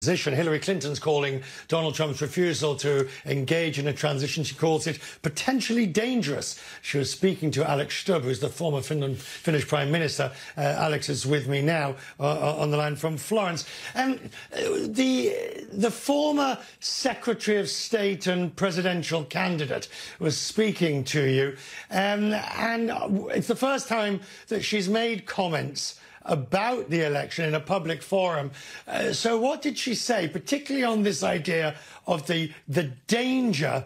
Position. Hillary Clinton's calling Donald Trump's refusal to engage in a transition, she calls it potentially dangerous. She was speaking to Alex Stubb, who's the former Finnish Prime Minister. Alex is with me now on the line from Florence. The former Secretary of State and presidential candidate was speaking to you, and it's the first time that she's made comments about the election in a public forum. So what did she say, particularly on this idea of the danger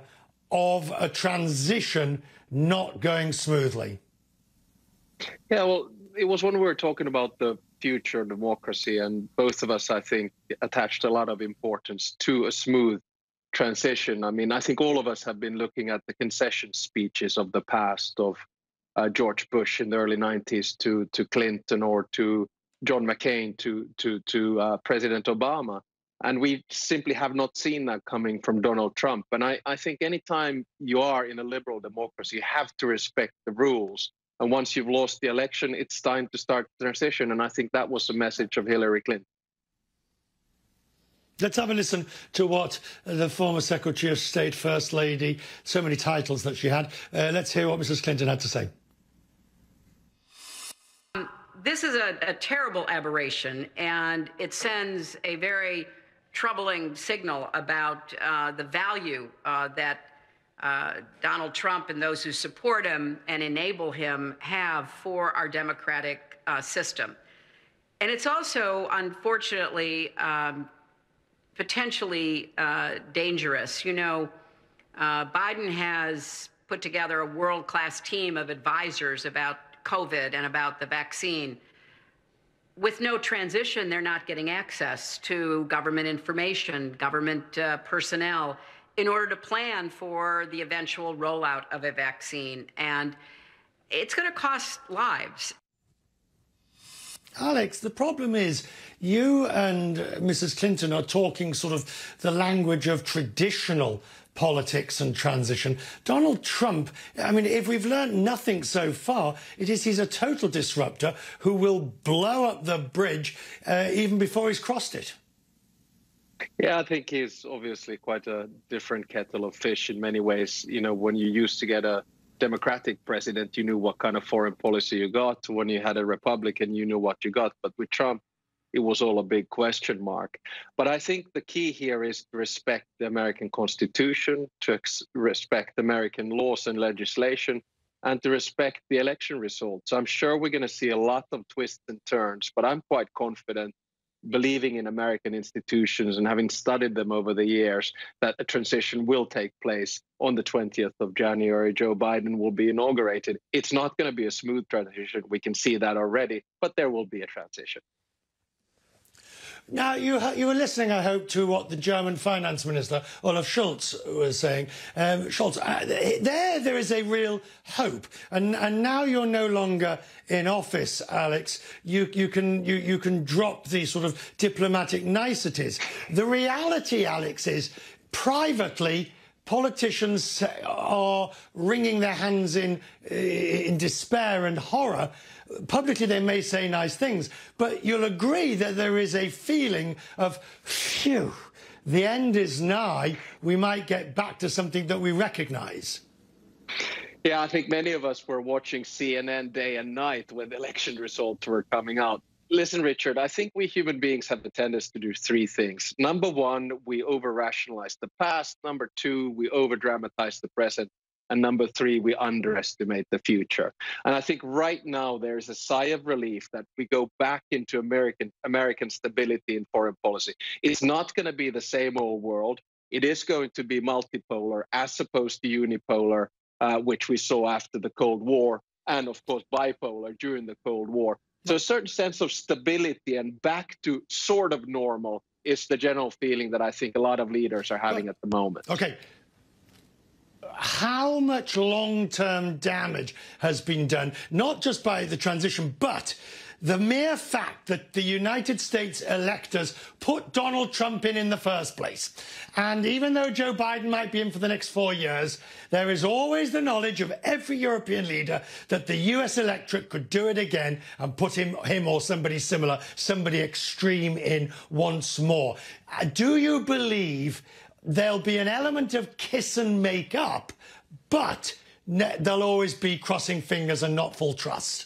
of a transition not going smoothly? Yeah, well, it was when we were talking about the future of democracy, and both of us, I think, attached a lot of importance to a smooth transition. I mean, I think all of us have been looking at the concession speeches of the past, of George Bush in the early 90s to Clinton, or to John McCain to President Obama. And we simply have not seen that coming from Donald Trump. And I think anytime you are in a liberal democracy, you have to respect the rules. And once you've lost the election, it's time to start the transition. And I think that was the message of Hillary Clinton. Let's have a listen to what the former Secretary of State, First Lady, so many titles that she had. Let's hear what Mrs. Clinton had to say. This is a terrible aberration, and it sends a very troubling signal about the value that Donald Trump and those who support him and enable him have for our democratic system. And it's also, unfortunately, potentially dangerous. You know, Biden has put together a world-class team of advisors about COVID and about the vaccine. With no transition, they're not getting access to government information, government personnel, in order to plan for the eventual rollout of a vaccine. And it's going to cost lives. Alex, the problem is you and Mrs. Clinton are talking sort of the language of traditional politics and transition. Donald Trump, I mean, if we've learned nothing so far, he's a total disruptor who will blow up the bridge even before he's crossed it. Yeah, I think he's obviously quite a different kettle of fish in many ways. You know, when you used to get a Democratic president, you knew what kind of foreign policy you got. When you had a Republican, you knew what you got. But with Trump, it was all a big question mark. But I think the key here is to respect the American Constitution, to respect American laws and legislation, and to respect the election results. I'm sure we're going to see a lot of twists and turns, but I'm quite confident, believing in American institutions and having studied them over the years, that a transition will take place on the 20th of January. Joe Biden will be inaugurated. It's not going to be a smooth transition. We can see that already, but there will be a transition. Now, you were listening, I hope, to what the German finance minister, Olaf Scholz, was saying. Scholz, there is a real hope. And now you're no longer in office, Alex. You can drop these sort of diplomatic niceties. The reality, Alex, is privately, politicians are wringing their hands in despair and horror. Publicly, they may say nice things, but you'll agree that there is a feeling of, phew, the end is nigh. We might get back to something that we recognise. Yeah, I think many of us were watching CNN day and night when the election results were coming out. Listen, Richard, I think we human beings have the tendency to do three things. Number one, we over-rationalize the past. Number two, we over-dramatize the present. And number three, we underestimate the future. And I think right now there's a sigh of relief that we go back into American stability in foreign policy. It's not going to be the same old world. It is going to be multipolar as opposed to unipolar, which we saw after the Cold War, and of course bipolar during the Cold War. So a certain sense of stability and back to sort of normal is the general feeling that I think a lot of leaders are having at the moment. Okay. How much long-term damage has been done, not just by the transition, but the mere fact that the United States electors put Donald Trump in the first place. And even though Joe Biden might be in for the next 4 years, there is always the knowledge of every European leader that the US electorate could do it again and put him or somebody similar, somebody extreme in once more. Do you believe there'll be an element of kiss and make up, but there'll always be crossing fingers and not full trust?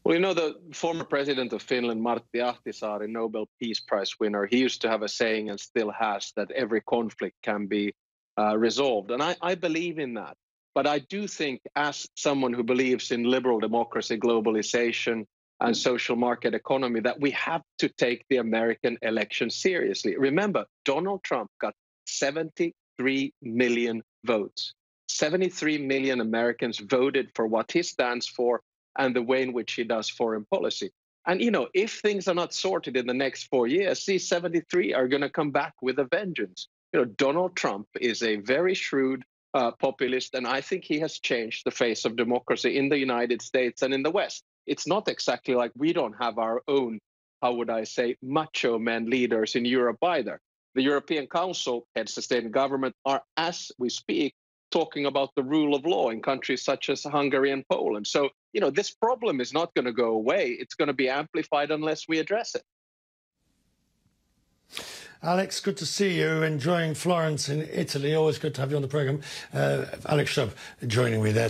Well, you know, the former president of Finland, Martti Ahtisaari, Nobel Peace Prize winner, he used to have a saying, and still has, that every conflict can be resolved. And I believe in that. But I do think, as someone who believes in liberal democracy, globalization, and social market economy, that we have to take the American election seriously. Remember, Donald Trump got 73 million votes. 73 million Americans voted for what he stands for and the way in which he does foreign policy. And, you know, if things are not sorted in the next 4 years, these 73 are going to come back with a vengeance. You know, Donald Trump is a very shrewd populist, and I think he has changed the face of democracy in the United States and in the West. It's not exactly like we don't have our own, how would I say, macho men leaders in Europe either. The European Council, heads of state and government, are, as we speak, talking about the rule of law in countries such as Hungary and Poland. So, you know, this problem is not going to go away. It's going to be amplified unless we address it. Alex, good to see you. Enjoying Florence in Italy. Always good to have you on the programme. Alex Stubb joining me there.